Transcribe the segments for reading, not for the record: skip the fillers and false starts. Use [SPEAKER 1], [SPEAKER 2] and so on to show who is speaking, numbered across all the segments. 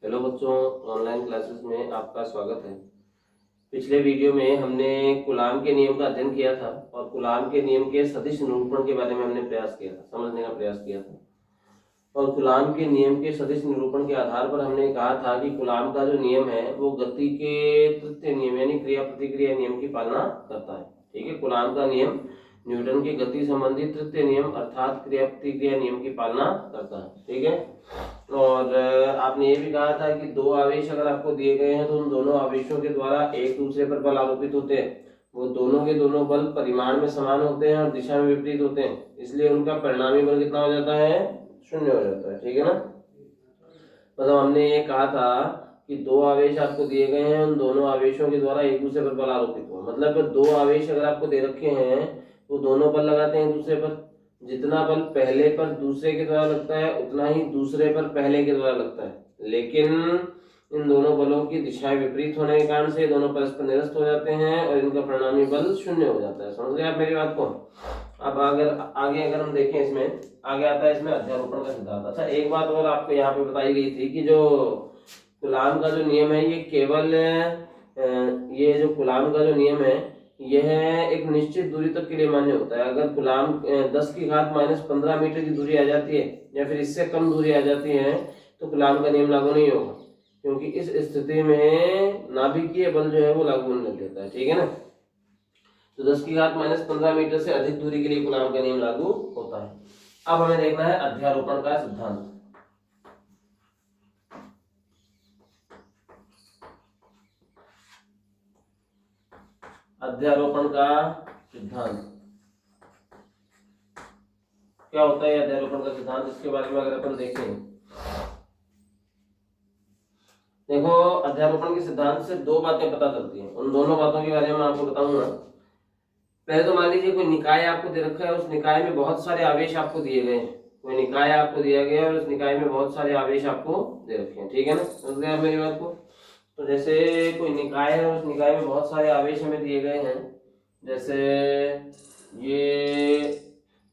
[SPEAKER 1] Hello बच्चों, online classes में आपका स्वागत है। पिछले वीडियो में हमने कूलाम के नियम का अध्ययन किया था और कूलाम के नियम के सदिश निरूपण के बारे में हमने प्रयास किया था, समझने का प्रयास किया था। और कूलाम के नियम के सदिश निरूपण के आधार पर हमने कहा था कि कूलाम का जो नियम है वो गति के तृतीय नियम यानी क्रिया प्रतिक्रिया नियम की पालना करता है। ठीक है, कूलाम का नियम न्यूटन के गति संबंधी तृतीय नियम अर्थात क्रिया प्रतिक्रिया नियम की पालना करता है। ठीक है, और आपने ये भी कहा था कि दो आवेश अगर आपको दिए गए हैं तो उन दोनों आवेशों के द्वारा एक दूसरे पर बल आरोपित होते हैं। वो दोनों के दोनों बल परिमाण में समान होते हैं और दिशा में विपरीत होते हैं, इसलिए उनका परिणामी बल कितना हो जाता है? शून्य हो जाता है। ठीक है ना, मतलब हमने ये कहा था कि दो आवेश आपको दिए गए हैं, उन दोनों आवेशों के द्वारा एक दूसरे पर बल आरोपित हो, मतलब दो आवेश अगर आपको दे रखे हैं तो दोनों बल लगाते हैं दूसरे पर। जितना बल पहले पर दूसरे के द्वारा लगता है उतना ही दूसरे पर पहले के द्वारा लगता है, लेकिन इन दोनों बलों की दिशाएं विपरीत होने के कारण से दोनों परस्पर निरस्त हो जाते हैं और इनका परिणामी बल शून्य हो जाता है। समझ गए आप मेरी बात को? अब अगर हम देखें, इसमें आगे आता है इसमें अध्यारोपण का सिद्धांत। अच्छा, एक बात और आपको यहाँ पे बताई गई थी कि जो कूलाम का जो नियम है ये केवल ये जो कूलाम का जो नियम है यह एक निश्चित दूरी तक के लिए मान्य होता है। अगर कूलाम 10⁻⁻15 मीटर की दूरी आ जाती है या फिर इससे कम दूरी आ जाती है तो कूलाम का नियम लागू नहीं होगा, क्योंकि इस स्थिति में नाभिकीय बल जो है वो लागू होने लग जाता है। ठीक है ना, तो 10⁻15 मीटर से अधिक दूरी के लिए कूलाम का नियम लागू होता है। अब हमें देखना है अध्यारोपण का सिद्धांत। अध्यारोपण का सिद्धांत क्या होता है? अध्यारोपण का सिद्धांत, इसके बारे में अगर अपन देखें, देखो अध्यारोपण के सिद्धांत से दो बातें पता चलती हैं। उन दोनों बातों के बारे में मैं आपको बताऊंगा। पहले तो मान लीजिए कोई निकाय आपको दे रखा है, उस निकाय में बहुत सारे आवेश आपको दिए गए हैं। कोई निकाय आपको दिया गया है और उस निकाय में बहुत सारे आवेश आपको दे रखे हैं। ठीक है ना, समझ गए आप मेरी बात को? तो जैसे कोई निकाय है, उस निकाय में बहुत सारे आवेश हमें दिए गए हैं। जैसे ये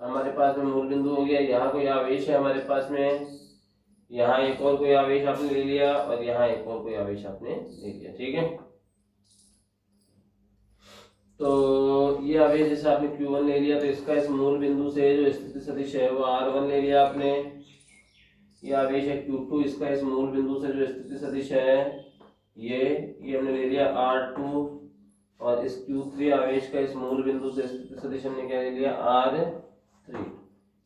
[SPEAKER 1] हमारे पास में मूल बिंदु हो गया, यहाँ कोई आवेश है हमारे पास में, यहाँ एक और कोई आवेश आपने ले लिया और यहाँ एक और कोई आवेश आपने ले लिया। ठीक है, तो ये आवेश जैसे आपने Q1 ले लिया तो इसका इस मूल बिंदु से जो स्थिति सदिश है वो R1 ले लिया आपने। ये आवेश है Q2, इसका इस मूल बिंदु से जो स्थिति सदिश है ये हमने ले लिया R2, और इस Q3 आवेश का इस मूल बिंदु से स्थिति सदिश हमने क्या ले लिया? R3।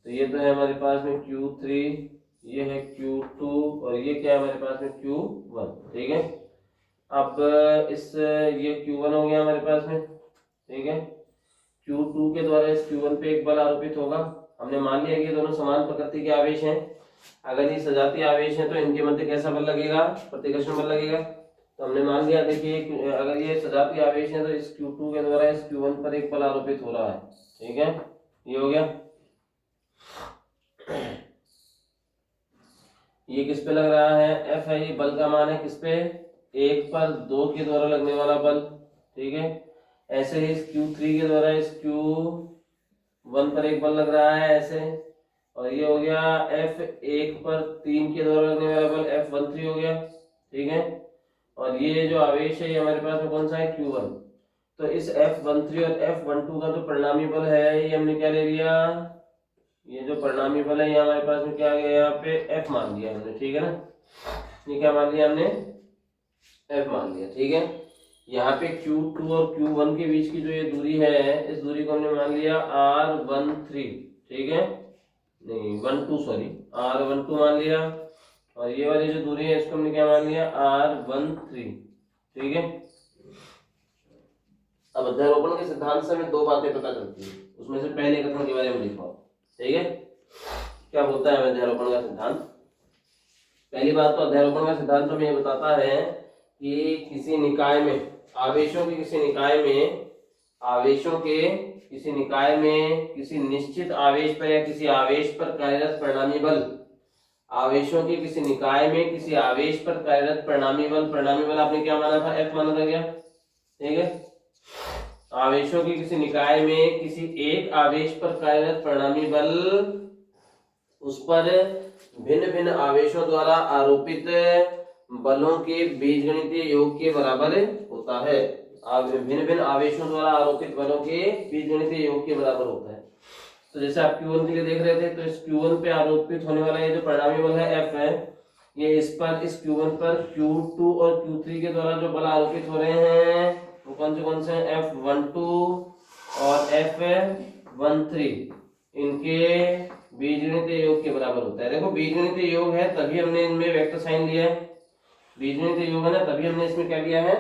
[SPEAKER 1] तो ये तो है हमारे पास में Q3, ये है Q2 और ये क्या है हमारे पास में? Q1। ठीक है, अब इस ये Q1 हो गया हमारे पास में। ठीक है, Q2 के द्वारा इस Q1 पे एक बल आरोपित होगा। हमने मान लिया कि दोनों समान प्रकृति के आवेश हैं। अगर ये सजातीय आवेश हैं तो इनके मध्य कैसा बल लगेगा? प्रतिकर्षण बल लगेगा। तो हमने मान लिया, देखिए अगर ये सजातीय आवेश है तो इस Q2 के द्वारा इस Q1 पर एक बल आरोपित हो रहा है। ठीक है, ये हो गया। ये किस पे लग रहा है? F है, ये बल का मान है किस पे? 1 पर 2 के द्वारा लगने वाला बल। ठीक है, ऐसे ही इस Q3 के द्वारा इस Q1 पर एक बल लग रहा है ऐसे, और ये हो गया F1 पर 3 के द्वारा लगने वाला बल F13 हो गया। ठीक है, और ये जो आवेश है ये हमारे पास में कौन सा है? Q1। तो इस F13 और F12 का जो परिणामी बल है ये हमने क्या ले लिया? ये जो परिणामी बल है ये हमारे पास में क्या आ गया? यहाँ पे F मान लिया हमने। ठीक है ना, ये क्या मान लिया हमने? F मान लिया। ठीक है, यहाँ पे Q2 और Q1 के बीच की जो ये दूरी है इस दूरी को हमने मान लिया R13। ठीक है, नहीं 12 सॉरी, R12 मान लिया, और ये वाली जो दूरी है इसको हमने क्या मान लिया? R13। ठीक है, अब अध्यारोपण के सिद्धांत से हमें दो बातें पता चलती है, उसमें से पहले कथन के बारे में लिखो। ठीक है, क्या बोलता है अध्यारोपण का सिद्धांत? पहली बात तो अध्यारोपण का सिद्धांत हमें ये बताता है कि किसी निकाय में आवेशों के किसी निकाय में किसी निश्चित आवेश पर या किसी आवेश पर कार्यरत परिणामी बल, आवेशों के किसी निकाय में किसी आवेश पर कार्यरत परिणामी बल आपने क्या माना था? F माना था क्या? ठीक है, आवेशों के किसी निकाय में किसी एक आवेश पर कार्यरत परिणामी बल उस पर भिन्न भिन्न आवेशों द्वारा आरोपित बलों के बीजगणितीय योग के बराबर होता है। भिन्न भिन्न आवेशों द्वारा आरोपित बलों के बीजगणितीय योग के बराबर होता है। तो जैसे आप Q1 के लिए देख रहे थे, तो इस Q1 पे आरोपित होने वाला ये जो परिणामी बल है F है, ये इस Q1 पर Q2 और Q3 के द्वारा जो बल आरोपित हो रहे हैं वो कौन से हैं, F12 और F13, इनके बीजगणितीय योग के बराबर होता है। देखो बीजगणितीय योग है तभी हमने इनमें वेक्टर साइन लिया है, बीजगणितीय योग है ना तभी हमने इसमें क्या लिया है,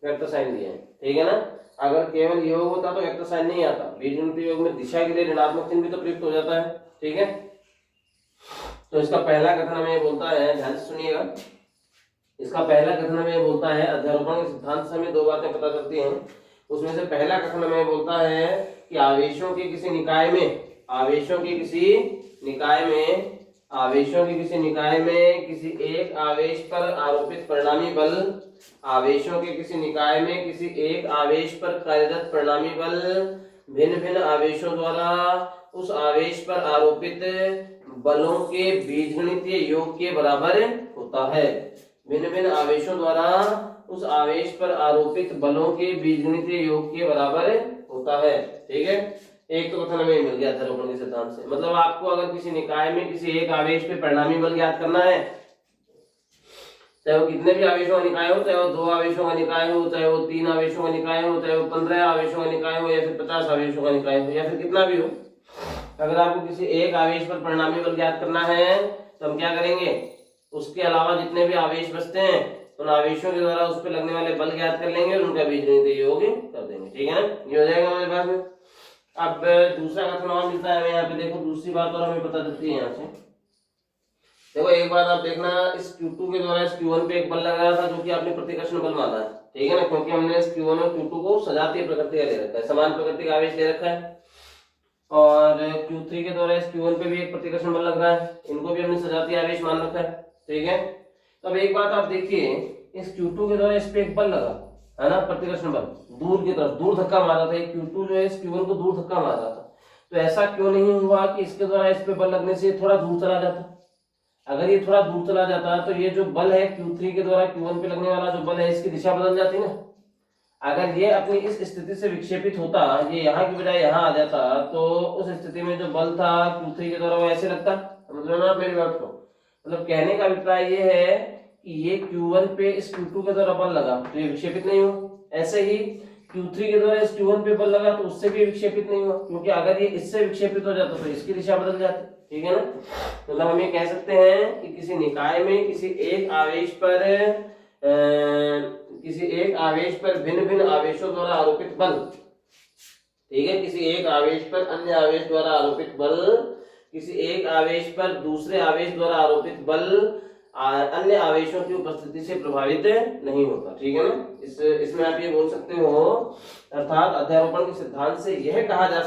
[SPEAKER 1] वेक्टर साइन लिया है, ठीक है ना। अगर केवल योग होता तो वेक्टर साइन नहीं आता। बीजगणितीय योग में दिशा के लिए ऋणात्मक चिन्ह भी तो प्रयुक्त हो जाता है, ठीक है। तो इसका पहला कथन हमें बोलता है, ध्यान से सुनिएगा, इसका पहला कथन हमें बोलता है, अध्यारोपण के सिद्धांत से हमें दो बातें पता चलती हैं। उसमें से पहला कथन हमें बोलता है कि आवेशों के किसी निकाय में किसी एक आवेश पर आरोपित परिणामी बल, आवेशों के किसी निकाय में किसी एक आवेश पर कार्यरत परिणामी बल भिन्न भिन्न आवेशों द्वारा उस आवेश पर आरोपित बलों के बीजगणितीय योग के बराबर होता है। भिन्न भिन्न आवेशों द्वारा उस आवेश पर आरोपित बलों के बीजगणितीय योग के बराबर होता है, ठीक है। एक तो कथन हमें मिल गया अध्यारोपण के सिद्धांत से। मतलब आपको अगर किसी निकाय में किसी एक आवेश पे परिणामी बल ज्ञात करना है, चाहे वो कितने भी आवेशों का निकाय हो, चाहे वो 2 आवेशों का निकाय हो, चाहे वो 3 आवेशों का निकाय हो, चाहे वो 15 आवेशों का निकाय हो, या फिर 50 आवेशों का निकाय हो, या फिर कितना भी हो, अगर आपको किसी एक आवेश पर परिणामी बल ज्ञात करना है तो हम क्या करेंगे, उसके अलावा जितने भी आवेश बचते हैं उन आवेशों के द्वारा उस पर लगने वाले बल ज्ञात कर लेंगे और उनका बीजगणितीय योग कर देंगे, ठीक है ना। ये हो जाएगा हमारे पास में। अब दूसरा कथन और मिलता है हमें यहाँ पे, देखो दूसरी बात और हमें पता चलती है यहाँ से। देखो एक बात आप देखना, इस Q2 के द्वारा इस Q1 पे एक बल लग रहा था जो कि आपने प्रतिकर्षण बल माना है, ठीक है ना, क्योंकि हमने इस Q1 और Q2 को सजातीय प्रकृति का ले रखा है, समान प्रकृति का आवेश ले रखा है। और Q3 के द्वारा इस Q1 पे भी एक प्रतिकर्षण बल लग रहा है, इनको भी हमने सजातीय आवेश मान रखा है, ठीक है। तो अब एक बात आप देखिए, इस Q2 के द्वारा इस पे एक बल लगा है ना, प्रतिकर्षण बल, दूर की तरफ, दूर धक्का मारा था, Q2 जो है इस Q1 को दूर धक्का मार रहा था। तो ऐसा क्यों नहीं हुआ कि इसके द्वारा इस पे बल लगने से थोड़ा दूर चला जाता। अगर ये थोड़ा दूर चला जाता तो ये जो बल है Q3 के द्वारा Q1 पे लगने वाला जो बल है, इसकी दिशा बदल जाती ना। अगर ये अपनी इस स्थिति से विक्षेपित होता, ये यहाँ की बजाय यहाँ आ जाता, तो उस स्थिति में जो बल था Q3 के द्वारा वो ऐसे लगता। समझ ना मेरी बात को, मतलब कहने का अभिप्राय ये है कि ये Q1 पे इस Q2 के द्वारा बल लगा तो ये विक्षेपित नहीं हो, ऐसे ही Q3 के द्वारा इस Q1 पे बल लगा तो उससे भी विक्षेपित नहीं हुआ, क्योंकि अगर ये इससे विक्षेपित हो जाता तो इसकी दिशा बदल जाती, ठीक है ना। मतलब हम ये कह सकते हैं कि किसी निकाय में किसी एक आवेश पर भिन्न भिन्न आवेशों द्वारा आरोपित बल, ठीक है, किसी एक आवेश पर अन्य आवेश द्वारा आरोपित बल, किसी एक आवेश पर दूसरे आवेश द्वारा आरोपित बल अन्य आवेशों की उपस्थिति से प्रभावित नहीं होता, ठीक है ना। इसमें आप ये बोल सकते हो, अर्थात अध्यारोपण के सिद्धांत से यह कहा जा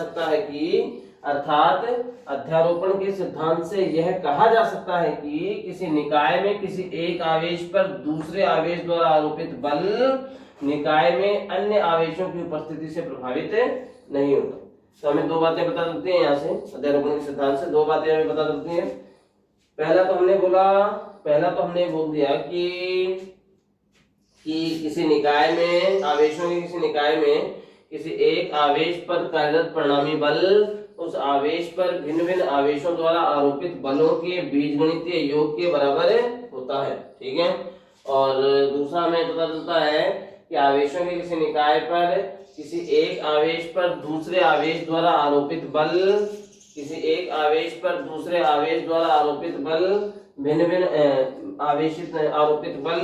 [SPEAKER 1] सकता है कि किसी निकाय में किसी एक आवेश पर दूसरे आवेश द्वारा आरोपित बल निकाय में अन्य आवेशों की उपस्थिति से प्रभावित नहीं होता। तो हमें दो बातें पता चलती हैं यहाँ से, अध्यारोपण के सिद्धांत से दो बातें हमें पता चलती हैं। पहला तो हमने बोल दिया कि किसी निकाय में आवेशों के किसी निकाय में किसी एक आवेश पर कार्यरत परिणामी बल उस आवेश पर भिन्न भिन्न आवेशों द्वारा आरोपित बलों के बीजगणितीय योग के बराबर होता है, ठीक है। और दूसरा हमें पता चलता है कि आवेशों के किसी निकाय पर किसी एक आवेश पर दूसरे आवेश द्वारा आरोपित बल, किसी एक आवेश पर दूसरे आवेश द्वारा आरोपित बल भिन्न भिन्न आरोपित बल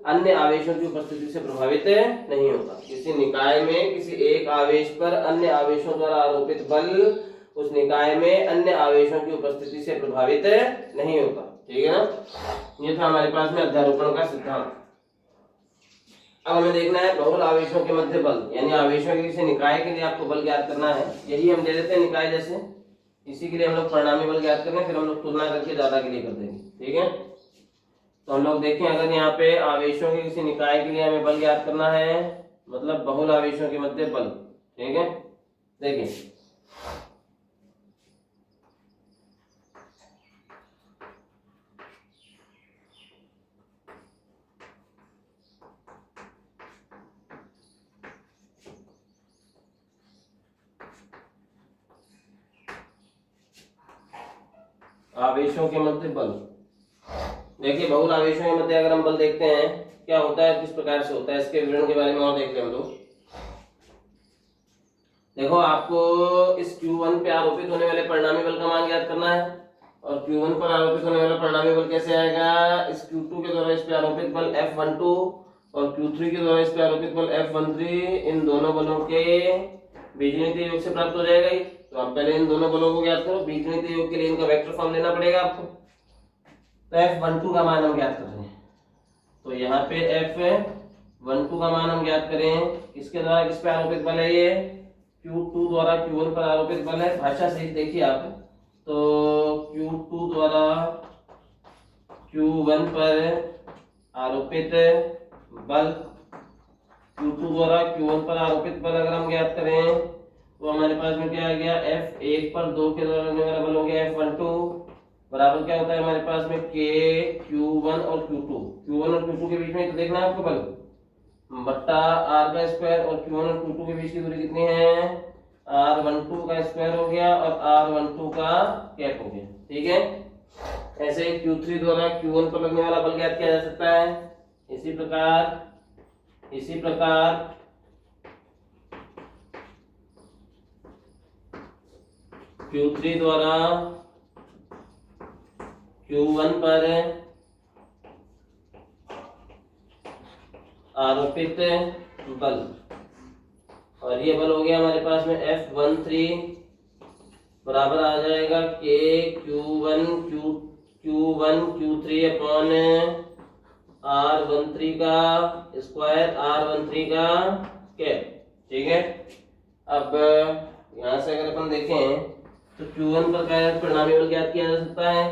[SPEAKER 1] अन्य आवेशों की उपस्थिति से प्रभावित नहीं होता। किसी निकाय में किसी एक आवेश पर अन्य आवेशों द्वारा आरोपित बल उस निकाय में अन्य आवेशों की उपस्थिति से प्रभावित नहीं होता, ठीक है ना। ये था हमारे पास में अध्यारोपण का सिद्धांत। अब हमें देखना है बहुल आवेशों के मध्य बल, यानी आवेशों के किसी निकाय के लिए आपको बल ज्ञात करना है। यही हम दे देते हैं निकाय जैसे, इसी के लिए हम लोग परिणामी बल ज्ञात करेंगे, फिर हम लोग तुलना करके ज्यादा के लिए कर देंगे, ठीक है। तो हम लोग देखें, अगर यहाँ पे आवेशों के किसी निकाय के लिए हमें बल ज्ञात करना है, मतलब बहुल आवेशों के मध्य बल, ठीक है। देखिए आवेशों के मध्य बल। देखिए बहुल आवेशों के मध्य अगर हम बल देखते हैं क्या होता है, किस प्रकार से होता है, इसके विवरण के बारे में और देखते हैं हम लोग। देखो आपको इस Q1 पे आरोपित होने वाले परिणामी बल का मान ज्ञात करना है, और Q1 पर आरोपित होने वाला परिणामी बल कैसे आएगा, इस Q2 के द्वारा इस पे आरोपित बल F12 और Q3 के द्वारा इस पे आरोपित बल F13, इन दोनों बलों के बीजगणितीय योग से प्राप्त हो जाएगा। तो आप पहले इन दोनों बलों को ज्ञात करो, बीजगणितीय योग के लिए इनका वेक्टर फॉर्म लेना पड़ेगा आपको। तो F12 का मान हम ज्ञात कर रहे हैं, तो यहाँ पे F12 का मान हम ज्ञात करें, किसके द्वारा किस पे आरोपित बल है, ये Q2 द्वारा Q1 पर आरोपित बल है। भाषा सहित देखिए आप, तो Q2 द्वारा Q1 पर आरोपित बल, Q2 द्वारा Q1 पर आरोपित बल अगर हम ज्ञात करें तो हमारे पास में क्या आ गया, F1 पर 2 के द्वारा लगने वाला बल हो गया F12 बराबर क्या होता है हमारे पास में K Q1 और Q1 और Q2 के बीच में तो देखना है आपको बल बट्टा R का स्क्वायर, और Q1 और Q2 के बीच की दूरी कितनी है, R12 का स्क्वायर हो गया और R12 का कैप हो गया। ठीक है, ऐसे Q3 द्वारा Q1 पर लगने वाला बल ज्ञात किया जा सकता है। इसी प्रकार Q3 द्वारा Q1 पर आरोपित बल, और ये बल हो गया हमारे पास में F13 बराबर आ जाएगा K Q1 Q3 upon R13 का स्क्वायर R13 का कैप। ठीक है, अब यहाँ से अगर अपन देखें तो Q1 पर क्या परिणामी बल ज्ञात किया जा सकता है,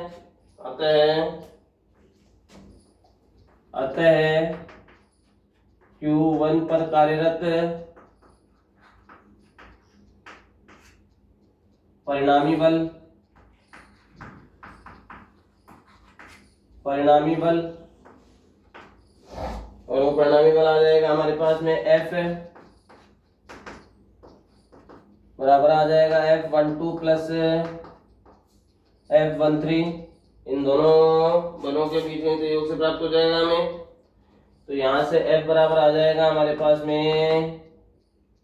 [SPEAKER 1] अतः Q1 पर कार्यरत परिणामी बल और वो परिणामी बल आ जाएगा हमारे पास में F बराबर आ जाएगा F12 प्लस F13, इन दोनों बलों के बीच में योग से प्राप्त हो जाएगा हमें। तो यहाँ से F बराबर आ जाएगा हमारे पास में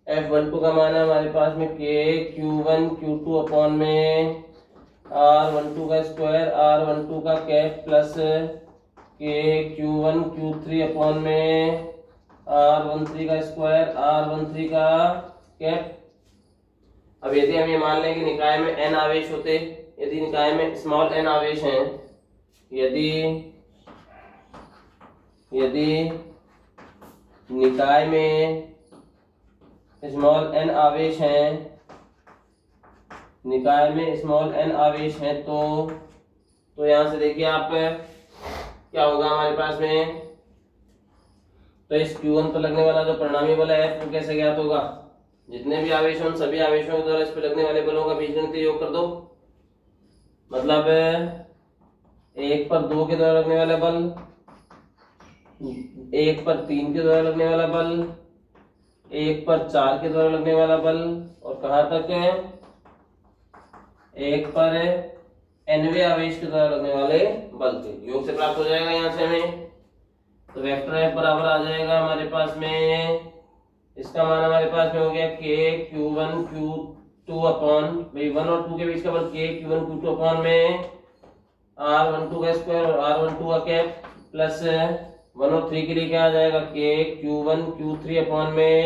[SPEAKER 1] F12 का मान है हमारे पास में K Q1 Q2 अपॉन में R12 का स्क्वायर R12 का cap plus K Q1 Q3 upon में R13 का स्क्वायर R13 का कैप। अब यदि हम ये मान लें कि निकाय में n आवेश होते, यदि निकाय में स्मॉल n आवेश हैं, यदि निकाय में स्मॉल n आवेश हैं, तो यहां से देखिए आप क्या होगा हमारे पास में, तो इस Q1 पर लगने वाला जो परिणामी बल है वो कैसे ज्ञात होगा, जितने भी आवेश हैं सभी आवेशों के द्वारा इस पर लगने वाले बलों का बीजगणितीय योग कर दो। मतलब 1 पर 2 के द्वारा लगने वाला बल, 1 पर 3 के द्वारा लगने वाला बल, 1 पर 4 के द्वारा लगने वाला बल, और कहाँ तक है 1 पर nवें आवेश के द्वारा लगने वाले बल के योग से प्राप्त हो जाएगा यहाँ से हमें। तो वेक्टर F बराबर आ जाएगा हमारे पास में, इसका मान हमारे पास में हो गया K Q1 Q2 अपॉन 1 और 2 के बीच का बल K Q1 Q2 अपॉन में R12 का स्क्वायर और R12 का कैप प्लस 1 और 3 के लिए क्या आ जाएगा K Q1 Q3 अपॉन में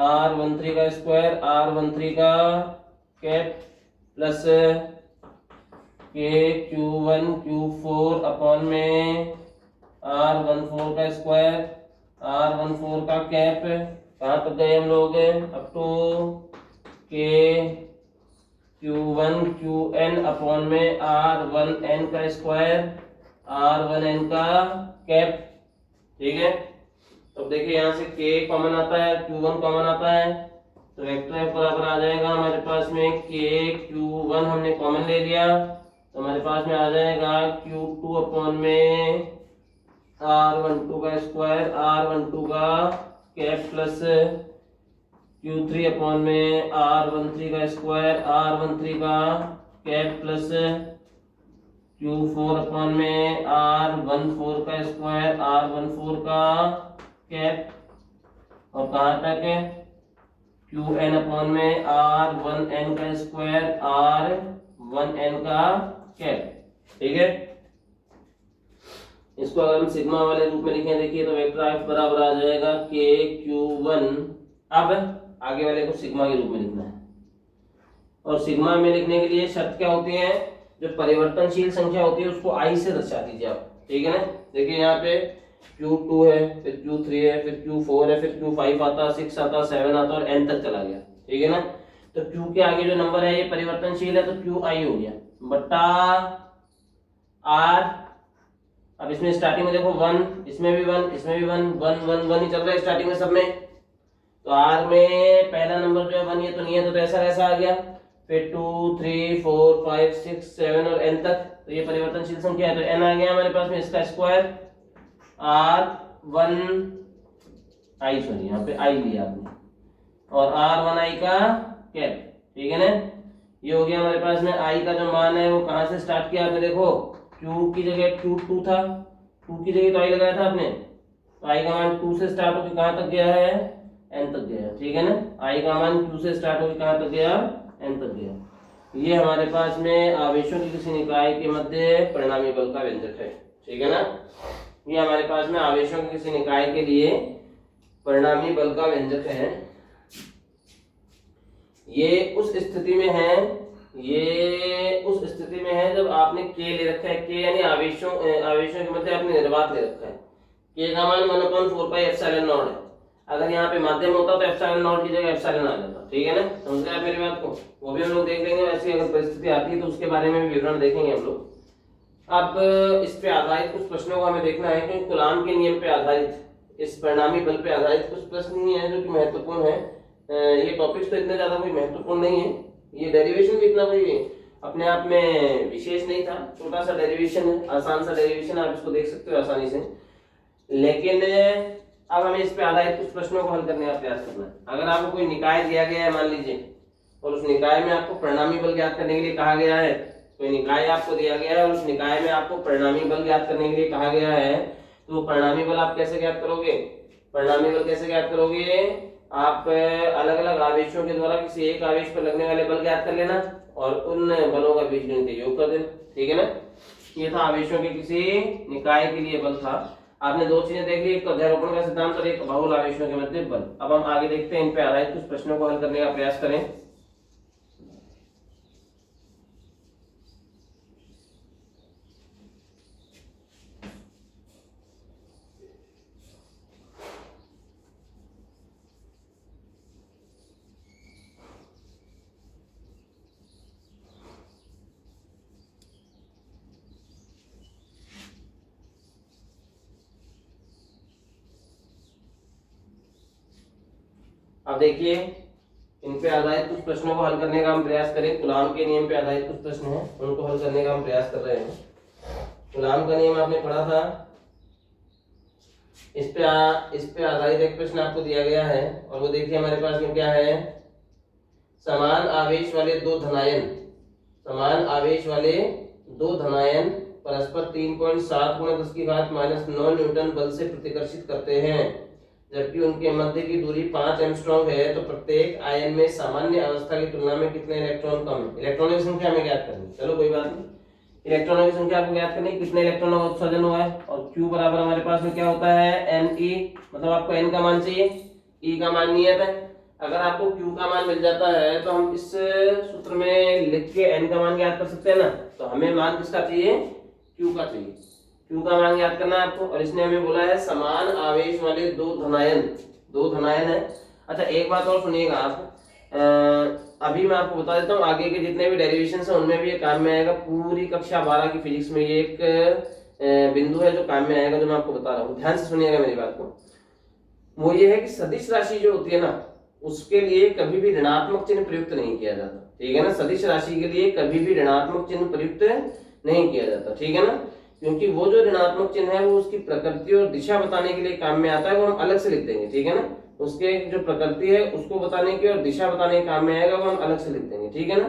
[SPEAKER 1] R13 का स्क्वायर R13 का cap plus K Q1 Q4 upon में R14 का स्क्वायर R14 का कैप। कहाँ तक गए हम लोग, up to K Q1 QN upon में R1N का स्क्वायर R1N का कैप। ठीक है, तो देखिए यहाँ से K कॉमन आता है, Q1 कॉमन आता है, तो वेक्टर F बराबर आ जाएगा हमारे पास में K Q1 हमने कॉमन ले लिया, तो हमारे पास में आ जाएगा Q2 अपॉन में R12 का स्क्वायर R12 का कैप प्लस Q3 अपॉन में R13 का स्क्वायर R13 का कैप प्लस Q4 अपॉन में R14 का स्क्वायर R14 का कैप और कहाँ तक है Qn अपॉन में R1n का स्क्वायर R1n का कैप। ठीक है, इसको अगर हम सिग्मा वाले रूप में लिखें देखिए तो वेक्टर F बराबर आ जाएगा KQ1। अब आगे वाले को सिग्मा के रूप में लिखना है और सिग्मा में लिखने के लिए शर्त क्या होती है, जो परिवर्तनशील संख्या होती है उसको I से दर्शा दीजिए आप। ठीक है ना, देखिए यहाँ पे Q2 है, फिर Q3 है, फिर Q4 है, फिर Q5 आता, 6 आता, 7 आता और n तक चला गया। ठीक है ना, तो Q के आगे जो नंबर है ये परिवर्तनशील है तो QI हो गया बटा R। अब इसमें स्टार्टिंग में देखो 1, इसमें भी 1, इसमें भी 1, 1 1 1 ही चल रहा है स्टार्टिंग में सब में, तो R में पहला नंबर जो है 1 ये तो नहीं है तो ऐसा ऐसा आ गया, फिर 2 3 4 5 6 7 और n तक, तो ये परिवर्तनशील संख्या है तो n आ गया हमारे पास में, इसका स्क्वायर R1 I, सॉरी यहाँ पे I लिया आपने, और R1I का कैप। ठीक है ना, ये हो गया हमारे पास में I का जो मान है वो कहाँ से स्टार्ट किया आपने, देखो Q की जगह Q2 था, 2 की जगह तो I लगाया था आपने, तो I का मान 2 से स्टार्ट होकर कहाँ तक गया है, n तक गया। ठीक है ना, I का मान Q से स्टार्ट होकर कहाँ तक गया, n तक गया। ये हमारे पास में आवेशों की किसी निकाय के मध्य परिणामी बल का व्यंजक है। ठीक है ना, ये हमारे पास में आवेशों के किसी निकाय के लिए परिणामी बल का व्यंजक है। ये उस स्थिति में है, ये उस स्थिति में है जब आपने k ले रखा है, k यानी आवेशों के मध्य आपने निर्वात ले रखा है, k का मान 1/4 पाई एप्सिलॉन नॉट है। अगर यहाँ पे माध्यम होता तो एप्सिलॉन नॉट की जगह एप्सिलॉन आ जाता। ठीक है ना, समझ गए आप मेरी बात को, वो भी हम लोग देख लेंगे, ऐसी अगर परिस्थिति आती है तो उसके बारे में भी विवरण देखेंगे हम लोग। अब इस पे आधारित कुछ प्रश्नों को हमें देखना है, क्योंकि कूलाम के नियम पे आधारित, इस परिणामी बल पे आधारित कुछ प्रश्न ही है जो कि महत्वपूर्ण है। ये टॉपिक्स तो इतने ज्यादा कोई महत्वपूर्ण नहीं है, ये डेरिवेशन भी इतना कोई अपने आप में विशेष नहीं था, छोटा सा डेरिवेशन है, आसान सा डेरिवेशन, आप इसको देख सकते हो आसानी से। लेकिन अब हमें इस पे आधारित कुछ प्रश्नों को हल करने का प्रयास करना है। अगर आपको कोई निकाय दिया गया है मान लीजिए, और उस निकाय में आपको परिणामी बल ज्ञात करने के लिए कहा गया है, कोई निकाय आपको दिया गया है और उस निकाय में आपको परिणामी बल ज्ञात करने के लिए कहा गया है, तो वो परिणामी बल आप कैसे ज्ञात करोगे, परिणामी बल कैसे ज्ञात करोगे, आप अलग अलग आवेशों के द्वारा किसी एक आवेश पर लगने वाले बल ज्ञात कर लेना और उन बलों का बीजगणितीय योग कर देना। ठीक है ना, ये था आवेशों के किसी निकाय के लिए बल था। आपने दो चीजें देख ली, एक तो अध्यारोपण का सिद्धांत और एक बहुल आवेशों के मध्य बल। अब हम आगे देखते हैं, इन पे आधारित कुछ प्रश्नों को हल करने का प्रयास करें। अब देखिए, इन पे आधारित कुछ प्रश्नों को हल करने का हम प्रयास करें। कूलाम के नियम पे आधारित कुछ प्रश्न हैं, उनको हल करने का हम प्रयास कर रहे हैं। कूलाम का नियम आपने पढ़ा था, इस पे आधारित एक प्रश्न आपको दिया गया है और वो देखिए हमारे पास में क्या है, समान आवेश वाले दो धनायन, समान आवेश वाले दो धनायन परस्पर 3.7 × 10⁻⁻9 न्यूटन बल से प्रतिकर्षित करते हैं, जबकि उनके मध्य की दूरी 5 एंगस्ट्रॉम है, तो प्रत्येक आयन में सामान्य अवस्था की तुलना में कितने इलेक्ट्रॉन कम है। इलेक्ट्रॉनों की संख्या हमें ज्ञात करनी, चलो कोई बात नहीं, इलेक्ट्रॉनों की संख्या आपको ज्ञात करनी, कितने इलेक्ट्रॉनों का उत्सर्जन हुआ है, और Q बराबर हमारे पास में क्या होता है, Ne, मतलब आपको n का मान चाहिए, E का मान नियत है। अगर आपको Q का मान मिल जाता है तो हम इस सूत्र में लिख के n का मान ज्ञात कर सकते हैं ना, तो हमें मान किसका चाहिए, Q का चाहिए, Q का मान ज्ञात करना है आपको। और इसने हमें बोला है समान आवेश वाले दो धनायन है। अच्छा एक बात और सुनिएगा आप, अभी मैं आपको बता देता हूँ, आगे के जितने भी डेरिवेशन है उनमें भी ये काम में आएगा। पूरी कक्षा 12 की फिजिक्स में ये एक बिंदु है जो काम में आएगा, जो मैं आपको बता रहा हूँ, ध्यान से सुनिएगा मेरी बात को। वो ये है कि सदिश राशि जो होती है ना, उसके लिए कभी भी ऋणात्मक चिन्ह प्रयुक्त नहीं किया जाता। ठीक है ना, सदिश राशि के लिए कभी भी ऋणात्मक चिन्ह प्रयुक्त नहीं किया जाता। ठीक है ना, क्योंकि वो जो ऋणात्मक चिन्ह है वो उसकी प्रकृति और दिशा बताने के लिए काम में आता है, वो हम अलग से लिख देंगे। ठीक है ना, उसके जो प्रकृति है उसको बताने की और दिशा बताने के काम में आएगा, वो हम अलग से लिख देंगे। ठीक है ना,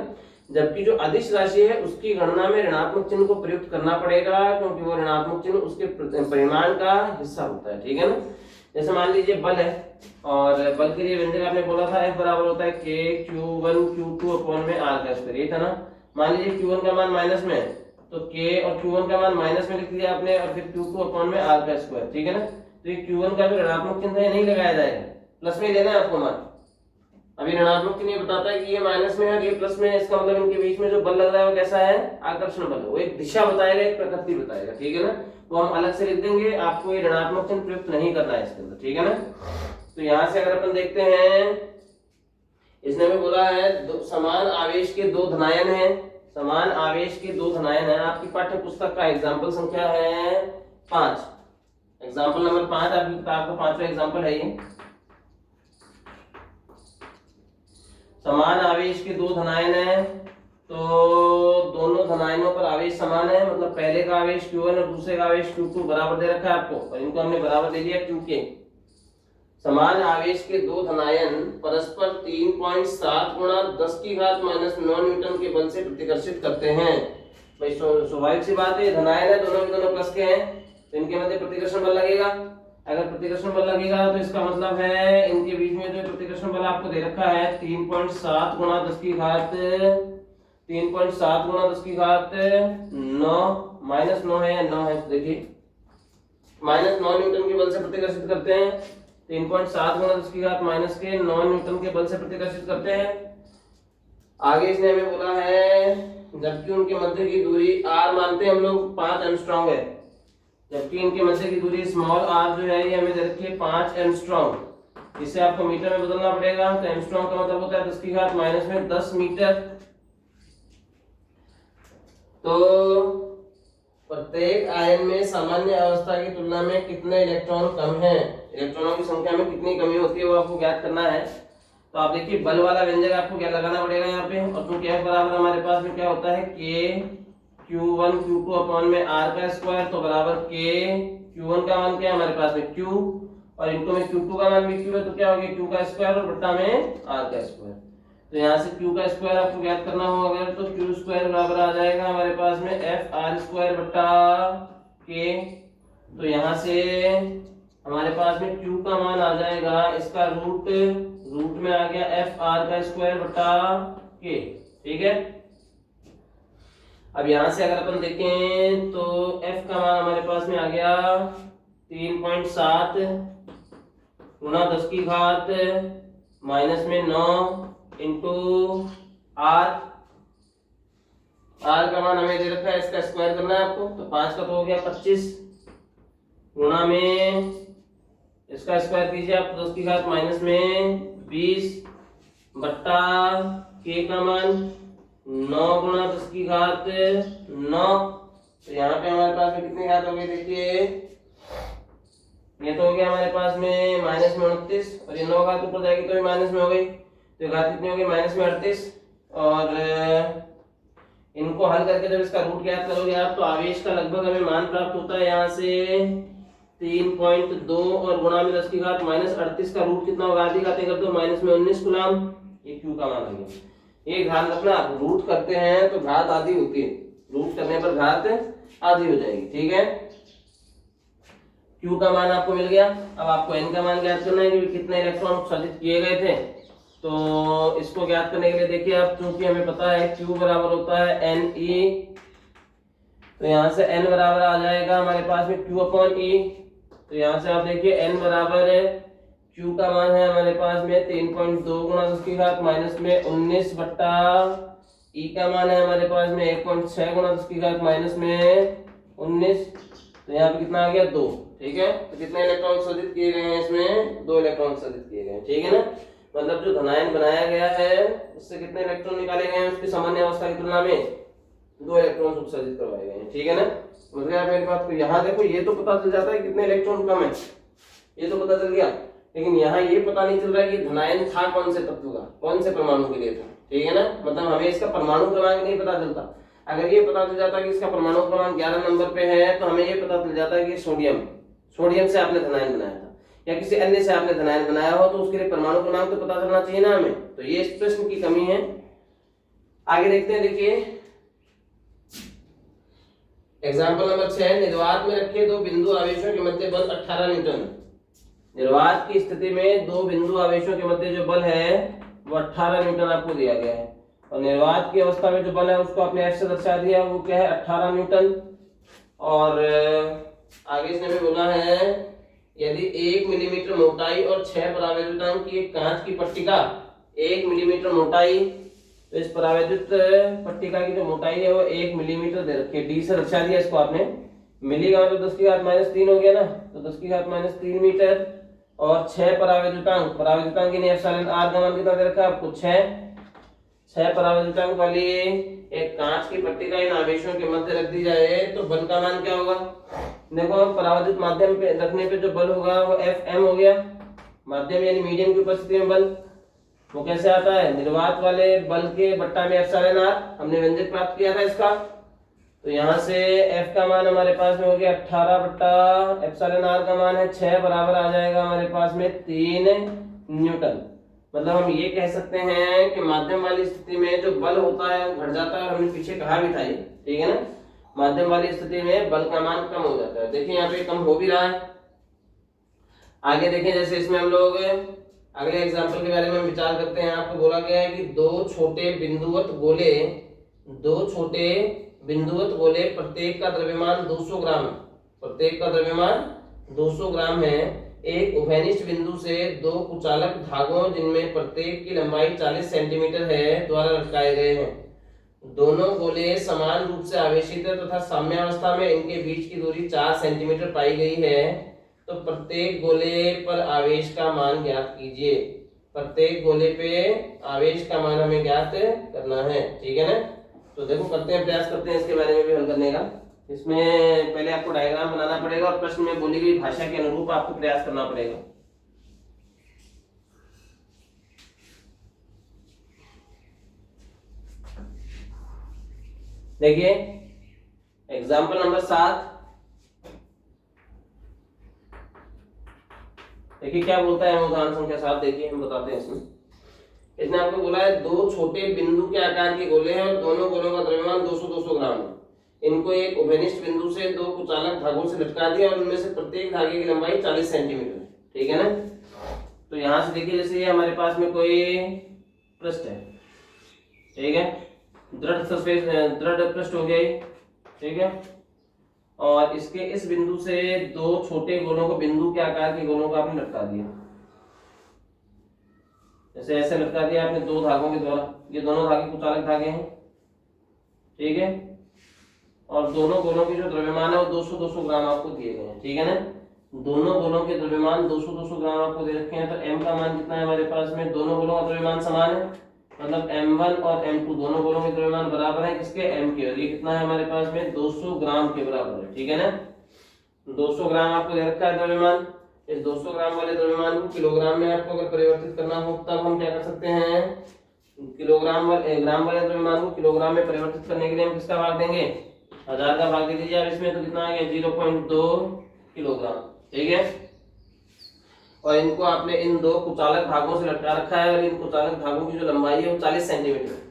[SPEAKER 1] जबकि जो अदिश राशि है उसकी गणना में ऋणात्मक चिन्ह को प्रयुक्त करना पड़ेगा, क्योंकि वो ऋणात्मक चिन्ह उसके परिमाण का हिस्सा होता है। ठीक है ना। जैसे मान लीजिए बल है, और बल के लिए व्यंजक आपने बोला था F बराबर होता है K Q1 Q2 अपॉन में R का स्क्वायर, ये था ना। मान लीजिए Q1 का मान माइनस में है, तो K और Q1 का मान माइनस में लिख दिया आपने, और फिर Q2 अपॉन में R का स्क्वायर। ठीक है ना। तो ये Q1 का जो ऋणात्मक चिन्ह है नहीं लगाया जाएगा, प्लस में लेना है आपको मान। अभी ऋणात्मक चिन्ह बताता है कि ये माइनस में है और ये प्लस में है, इसका मतलब इनके बीच में जो बल लग रहा है वो कैसा है, आकर्षण बल है। वो एक दिशा बताएगा, एक प्रकृति बताएगा। ठीक है ना। तो हम अलग से लिख देंगे, आपको ये ऋणात्मक चिन्ह प्रयुक्त नहीं करना है इसके अंदर। ठीक है ना। तो यहां से अगर अपन देखते हैं, इसने हमें बोला है समान आवेश के दो धनायन है, समान आवेश के दो धनायन है। आपकी पाठ्य पुस्तक का एग्जाम्पल संख्या है 5, एग्जाम्पल नंबर 5 आपकी किताब का 5वां एग्जाम्पल है ये। समान आवेश के दो धनायन है, तो दोनों धनायनों पर आवेश समान है, मतलब पहले का आवेश Q1 और दूसरे का आवेश Q2 बराबर दे रखा है आपको, और इनको हमने बराबर दे दिया Q के। समान आवेश के दो धनायन परस्पर 3.7 गुणा 10 की घात माइनस 9 न्यूटन के बल से प्रतिकर्षित करते हैं। भाई स्वाभाविक सी बात है, धनायन है, दोनों के दोनों प्लस के हैं, तो इनके मध्य प्रतिकर्षण बल लगेगा। अगर प्रतिकर्षण बल लगेगा तो इसका मतलब है इनके बीच में जो प्रतिकर्षण बल आपको दे रखा है 3.7 गुणा 10 की घात 3.7 गुणा 10 की घात 9 माइनस 9 है या 9 है, देखिए माइनस 9 न्यूटन के बल से प्रतिकर्षित करते हैं। 3.7 गुणा 10 की घात माइनस के 9 न्यूटन के बल से प्रतिकर्षित करते हैं। आगे इसने हमें बोला है जबकि उनके मध्य की दूरी r मानते हैं हम लोग 5 एंगस्ट्रॉम है, जबकि इनके मध्य की दूरी स्मॉल r जो है ये हमें दे रखी है 5 एंगस्ट्रॉम। इसे आपको मीटर में बदलना पड़ेगा, तो एंगस्ट्रॉम का मतलब होता है 10 की घात माइनस में 10 मीटर। तो प्रत्येक आयन में सामान्य अवस्था की तुलना में कितने इलेक्ट्रॉन कम है, इलेक्ट्रॉनों की संख्या में कितनी कमी होती है वो आपको ज्ञात करना है। तो आप देखिए बल वाला व्यंजक आपको क्या लगाना पड़ेगा यहाँ पे, और क्योंकि F बराबर हमारे पास में क्या होता है K Q1 Q2 अपॉन में R का स्क्वायर, तो बराबर K Q1 का मान क्या है हमारे पास में Q, और इनको में Q2 का मान भी Q है, तो क्या हो गया Q का स्क्वायर और बट्टा में R का स्क्वायर। तो यहाँ से Q का स्क्वायर आपको ज्ञात करना हो अगर, तो Q स्क्वायर बराबर आ जाएगा हमारे पास में F R स्क्वायर बट्टा K। तो यहाँ से हमारे पास में Q का मान आ जाएगा, इसका रूट में आ गया F R का स्क्वायर बट्टा K। ठीक है। अब यहाँ से अगर अपन देखें तो F का मान हमारे पास में आ गया 3.7 गुणा 10 की घात माइनस में 9 इंटू R का मान हमें दे रखा है, इसका स्क्वायर करना है आपको, तो 5 का तो हो गया 25 गुणा में इसका स्क्वायर कीजिए आप 10 की घात माइनस में 20 बट्टा K का मान 9 गुणा 10 की घात 9। तो यहाँ पे हमारे पास में कितनी घात हो गई, देखिए ये तो हो गया हमारे पास में माइनस में 29, और ये 9 घात ऊपर जाएगी तो भी माइनस में हो गई, तो घात कितनी हो गई माइनस में 38। और इनको हल करके जब इसका रूट ज्ञात करोगे आप, तो आवेश का लगभग हमें मान प्राप्त होता है यहाँ से 3.2 और गुणा में 10 की घात माइनस 38 का रूट कितना होगा, आधी घातें कर दो माइनस में 19 गुलाम, ये Q का मान आ गया। ये ध्यान रखना, आप रूट करते हैं तो घात आधी होती है, रूट करने पर घात आधी हो जाएगी। ठीक है। Q का मान आपको मिल गया। अब आपको N का मान ज्ञात करना है कि कितने इलेक्ट्रॉन उत्सर्जित किए गए थे। तो इसको ज्ञात करने के लिए देखिए आप, क्योंकि हमें पता है Q बराबर होता है Ne, तो यहाँ से N बराबर आ जाएगा हमारे पास में Q अपॉन E। तो यहाँ से आप देखिए N बराबर Q का मान है हमारे पास में 3.2 गुणा 10 की घात माइनस में 19 बट्टा E का मान है हमारे पास में 1.6 गुणा 10 की घात माइनस में 19। तो यहाँ पे कितना आ गया 2। ठीक है। तो कितने इलेक्ट्रॉन उत्सर्जित किए गए हैं, इसमें 2 इलेक्ट्रॉन उत्सर्जित किए गए हैं। ठीक है ना। मतलब जो धनायन बनाया गया है उससे कितने इलेक्ट्रॉन निकाले गए हैं, उसकी सामान्य अवस्था की तुलना में 2 इलेक्ट्रॉन उत्सर्जित करवाए गए हैं। ठीक है ना। मतलब मेरे बात को यहाँ देखो, ये तो पता चल जाता है कितने इलेक्ट्रॉन कम है, ये तो पता चल गया, लेकिन यहाँ ये पता नहीं चल रहा है कि धनायन था कौन से तत्व का, कौन से परमाणु के लिए था। ठीक है ना। मतलब हमें इसका परमाणु क्रमांक नहीं पता चलता। अगर ये पता चल जाता कि इसका परमाणु क्रमांक 11 नंबर पे है, तो हमें ये पता चल जाता है कि सोडियम से आपने धनायन बनाया था, या किसी अन्य से आपने धनायन बनाया हो, तो उसके लिए परमाणु क्रमांक तो पता चलना चाहिए ना हमें। तो ये इस प्रश्न की कमी है। आगे देखते हैं, देखिए एग्जाम्पल नंबर 6, निर्वात में रखे दो बिंदु आवेशों के मध्य बल 18 न्यूटन। निर्वात की स्थिति में दो बिंदु आवेशों के मध्य जो बल है वो 18 न्यूटन आपको दिया गया है, और निर्वात की अवस्था में जो बल है उसको आपने एफ से दर्शा दिया, वो क्या है 18 न्यूटन। और आगे इसने भी बोला है यदि 1 मिलीमीटर मोटाई और 6 परावैद्युतांक की एक कांच की पट्टिका, 1 मिलीमीटर मोटाई, तो इस परावैद्युत पट्टिका की जो मोटाई है वो 1 मिलीमीटर दे रखी है, डी से दर्शा दिया इसको आपने। मिली का मतलब 10 की घात -3 हो गया ना, तो 10 की घात -3 मीटर। और 6 परावैद्युतांक, परावैद्युतांक यानी एप्सिलॉन आर का मान कितना दे रखा है आपको 6 परावैद्युतांक वाली एक कांच की पट्टिका इन आवेशों के मध्य रख दी जाए तो बल का मान क्या होगा। देखो परावैद्युत माध्यम पे रखने पे जो बल होगा वो एफ एम हो गया, माध्यम यानी मीडियम की उपस्थिति में बल। वो कैसे आता है, निर्वात वाले बल के बट्टा में एप्सिलॉन आर, हमने व्यंजक प्राप्त किया था इसका। तो यहाँ से F का मान हमारे पास में हो गया 18 बट्टा एप्सिलॉन आर का मान है 6, बराबर आ जाएगा हमारे पास में 3 न्यूटन। मतलब हम ये कह सकते हैं कि माध्यम वाली स्थिति में जो बल होता है वो घट जाता है, और हमने पीछे कहा भी था ये, ठीक है ना, माध्यम वाली स्थिति में बल का मान कम हो जाता है। देखिए यहाँ पे कम हो भी रहा है। आगे देखें, जैसे इसमें हम लोग अगले एग्जाम्पल के बारे में विचार करते हैं। आपको बोला गया है कि दो छोटे बिंदुवत गोले प्रत्येक का द्रव्यमान 200 ग्राम, प्रत्येक का द्रव्यमान 200 ग्राम है। एक उभयनिष्ठ बिंदु से दो कुचालक धागों जिनमें प्रत्येक की लंबाई 40 सेंटीमीटर है द्वारा लटकाए गए हैं। दोनों गोले समान रूप से आवेशित है तथा साम्यावस्था में इनके बीच की दूरी 4 सेंटीमीटर पाई गई है। तो प्रत्येक गोले पर आवेश का मान ज्ञात कीजिए। प्रत्येक गोले पे आवेश का मान हमें ज्ञात करना है, ठीक है ना। तो देखो करते हैं, प्रयास करते हैं इसके बारे में भी हल करने का। इसमें पहले आपको डायग्राम बनाना पड़ेगा और प्रश्न में बोली गई भाषा के अनुरूप आपको प्रयास करना पड़ेगा। देखिए एग्जाम्पल नंबर 7, देखिए क्या बोलता है उदाहरण संख्या 7। देखिए हम बताते हैं इसमें। इसने आपको बोला है दो छोटे बिंदु के आकार के गोले हैं और दोनों गोलों का द्रव्यमान 200-200 ग्राम है। इनको एक उभयनिष्ठ बिंदु से दो कुचालक धागों से लटका दिया और उनमें से प्रत्येक धागे की लंबाई 40 सेंटीमीटर है, ठीक है ना। तो यहाँ से देखिए जैसे ये हमारे पास में कोई पृष्ठ है, ठीक है, दृढ़ सरफेस, दृढ़ पृष्ठ हो गया, ठीक है। और इसके इस बिंदु से दो छोटे गोलों को, बिंदु के आकार के गोलों को आपने लटका दिया, जैसे ऐसे लटका दिया आपने दो धागों के द्वारा। ये दोनों धागे कुचालक धागे हैं, ठीक है। और दोनों गोलों की जो द्रव्यमान है वो 200-200 ग्राम आपको दिए गए हैं, ठीक है ना। दोनों गोलों के द्रव्यमान 200-200 ग्राम आपको दे रखे हैं। तो m का मान कितना है हमारे पास में, दोनों गोलों का द्रव्यमान समान है, मतलब m1 और m2 दोनों गोलों के द्रव्यमान बराबर है किसके, m के। और ये कितना है हमारे पास में 200 ग्राम के बराबर है, ठीक है ना। 200 ग्राम आपको दे रखा है द्रव्यमान। इस 200 ग्राम वाले द्रव्यमान को किलोग्राम में आपको अगर परिवर्तित करना हो तब हम क्या कर सकते हैं, ग्राम वाले द्रव्यमान को किलोग्राम में परिवर्तित करने के लिए हम किसका भाग देंगे, 1000 का भाग दे दीजिए आप इसमें। तो कितना आ गया 0.2 किलोग्राम, ठीक है। और इनको आपने इन दो कुचालक धागों से लटका रखा है और इन कुचालक धागों की जो लंबाई है वो 40 सेंटीमीटर है।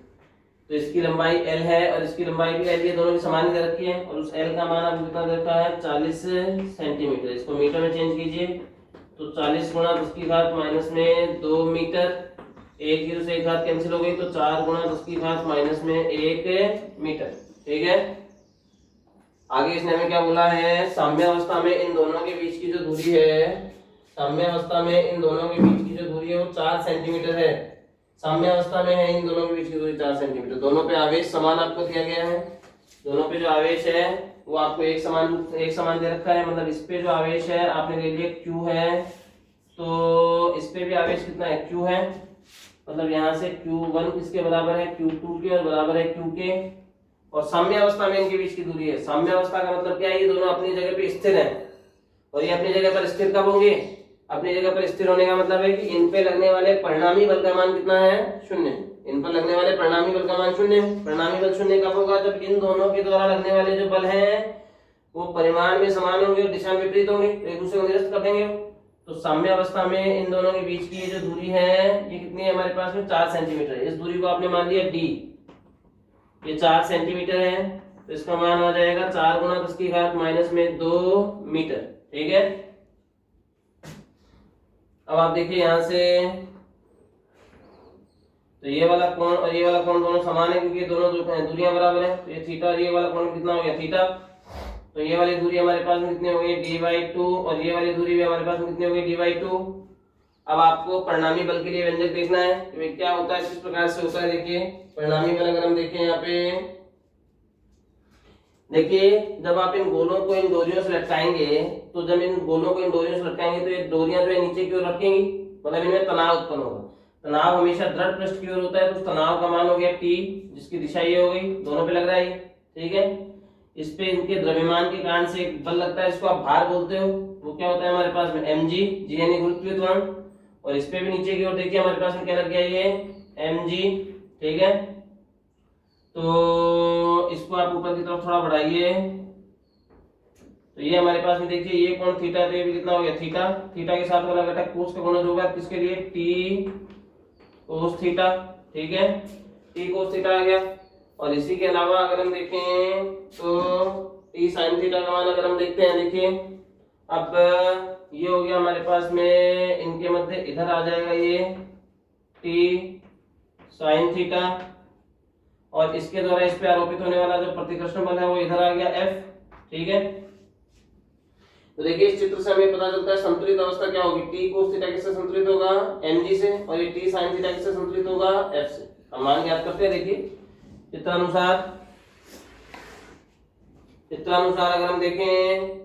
[SPEAKER 1] तो इसकी लंबाई L है और इसकी लंबाई भी L, ये दोनों की समान ही दे रखी है। और उस L का मान आपको कितना दे रखा है 40 सेंटीमीटर। इसको मीटर में चेंज कीजिए तो 40 गुणा 10 की घात माइनस में 2 मीटर, 1 0 से 1 घात कैंसिल हो गई तो 4 गुणा 10 की घात माइनस में 1 मीटर, ठीक है। आगे इसने हमें क्या बोला है, साम्यावस्था में इन दोनों के बीच की जो दूरी है, साम्यावस्था में इन दोनों के बीच की जो दूरी है वो 4 सेंटीमीटर है। साम्यावस्था में है इन दोनों के बीच की दूरी 4 सेंटीमीटर। दोनों पे आवेश समान आपको दिया गया है, दोनों पे जो आवेश है वो आपको एक समान दे रखा है। मतलब इस पे जो आवेश है आपने ले लिया Q है, तो इस पे भी आवेश कितना है Q है। मतलब यहाँ से Q1 किसके बराबर है, Q2 के, और बराबर है Q के। और साम्यावस्था में इनके बीच की दूरी है। साम्यावस्था का मतलब क्या है, ये दोनों अपनी जगह पे स्थिर है। और ये अपनी जगह पर स्थिर कब होंगे, अपनी जगह पर स्थिर होने का मतलब है कि इन पे लगने वाले परिणामी बल का मान कितना है, 0। इन पर लगने वाले परिणामी बल का मान 0 है। परिणामी बल 0 कब होगा, जब इन दोनों के द्वारा लगने वाले जो बल हैं वो परिमाण में समान होंगे और दिशा में विपरीत होंगे, एक दूसरे को निरस्त कर देंगे। तो साम्यावस्था में इन दोनों के बीच की जो दूरी है ये कितनी है हमारे पास में 4 सेंटीमीटर है। इस दूरी को आपने मान लिया d, ये 4 सेंटीमीटर है, तो इसका मान आ जाएगा 4 गुना 10 की घात माइनस में 2 मीटर। ठीक है, अब आप देखिए यहां से, तो ये वाला कोण और ये वाला कोण दोनों समान है क्योंकि दोनों दूरियां बराबर है। तो ये थीटा और ये वाला कोण कितना हो गया थीटा, तो ये वाली दूरी हमारे पास में कितनी हो गई d/2 और ये वाली दूरी भी हमारे पास में कितनी हो गई d/2। अब आपको परिणामी बल के लिए व्यंजक देखना है कि क्या होता है, किस प्रकार से होता है। देखिए परिणामी बल अगर हम देखें यहाँ पे, देखिए जब आप इन गोलों को इन डोरियों से लटकाएंगे, तो जब इन गोलों को इन डोरियों से लटकाएंगे तो ये डोरियां जो है नीचे की ओर रखेंगी, मतलब इनमें तनाव उत्पन्न होगा। तनाव हमेशा दृढ़ पृष्ठ की ओर होता है, तो तनाव का मान हो गया T, जिसकी दिशा ये हो गई, दोनों पे लग रहा है। ठीक है, इस पे इनके द्रव्यमान के कारण से एक बल लगता है, इसको आप भार बोलते हो, वो क्या होता है हमारे पास में mg, g यानी गुरुत्वीय त्वरण, और इस पे भी नीचे की ओर देखिए हमारे पास में क्या लग गया ये mg। ठीक है, तो इसको आप ऊपर की तरफ थोड़ा बढ़ाइए, तो ये हमारे पास में देखिए ये कोण थीटा, तो ये भी कितना हो गया थीटा। थीटा के साथ वाला घटक कोस का गुणज होगा किसके लिए, t कोस थीटा। ठीक है, t कोस थीटा आ गया। और इसी के अलावा अगर हम देखें तो t sin थीटा का मान अगर हम देखते हैं, देखिए अब ये हो गया हमारे पास में, इनके मध्य इधर आ जाएगा ये t sin थीटा, और इसके द्वारा इस पे आरोपित होने वाला जो प्रतिकर्षण बल है वो इधर आ गया F। ठीक है, तो देखिए इस चित्र से हमें पता चलता है संतुलित अवस्था क्या होगी, t cos थीटा किससे संतुलित होगा, mg से, और ये t sin थीटा किससे संतुलित होगा, F से। हम मान ज्ञात करते हैं। देखिए चित्रानुसार अगर हम देखें,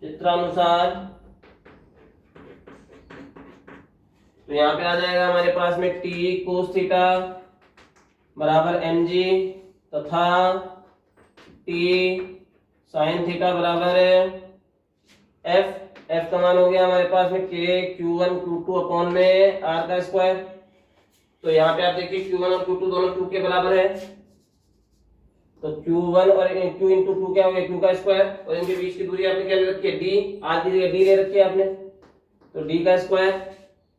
[SPEAKER 1] चित्रानुसार तो यहाँ पे आ जाएगा हमारे पास में t cos थीटा बराबर mg तथा t sin थीटा बराबर f का मान हो गया हमारे पास में k q1 q2 अपॉन में r का स्क्वायर। तो यहाँ पे आप देखिए q1 और q2 दोनों q के बराबर है, तो q1 और q इंटू 2 क्या हो गया q का स्क्वायर, और इनके बीच की दूरी आपने क्या ले रखी है d, r की जगह d ले रखी है आपने, तो d का स्क्वायर।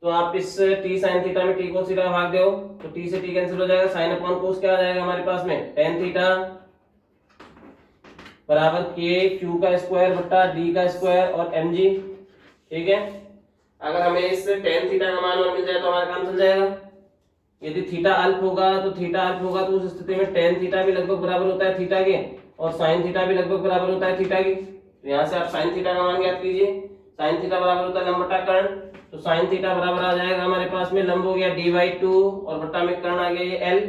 [SPEAKER 1] तो आप इस t sin थीटा में t cos थीटा भाग दो, तो t से t कैंसिल हो जाएगा, sin अपॉन cos क्या आ जाएगा हमारे पास में tan थीटा बराबर k q का स्क्वायर बट्टा d का स्क्वायर और mg। ठीक है, अगर हमें इस tan थीटा का मान मिल जाए तो हमारा काम चल जाएगा। यदि थीटा अल्प होगा तो उस स्थिति में tan थीटा भी लगभग बराबर होता है थीटा के, और sin थीटा भी लगभग बराबर होता है थीटा के। तो यहाँ से आप sin थीटा का मान ज्ञात कीजिए, sin थीटा बराबर होता है लंब बटा कर्ण, तो sin थीटा बराबर आ जाएगा हमारे पास में लंब हो गया d/2 और बट्टा में कर्ण आ गया ये l।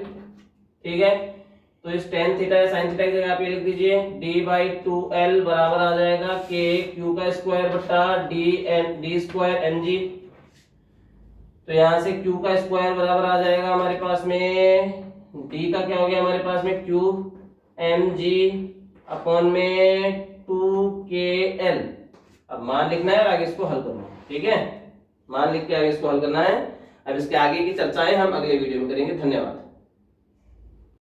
[SPEAKER 1] ठीक है, तो इस tan थीटा या sin थीटा की जगह आप ये लिख दीजिए d/2l बराबर आ जाएगा k q का स्क्वायर बट्टा d स्क्वायर mg। तो यहाँ से q का स्क्वायर बराबर आ जाएगा हमारे पास में d का क्या हो गया हमारे पास में q mg अपॉन में 2kl। अब मान लिखना है और आगे इसको हल करना है। ठीक है, मान लिख के आगे इसको हल करना है। अब इसके आगे की चर्चाएं हम अगले वीडियो में करेंगे। धन्यवाद।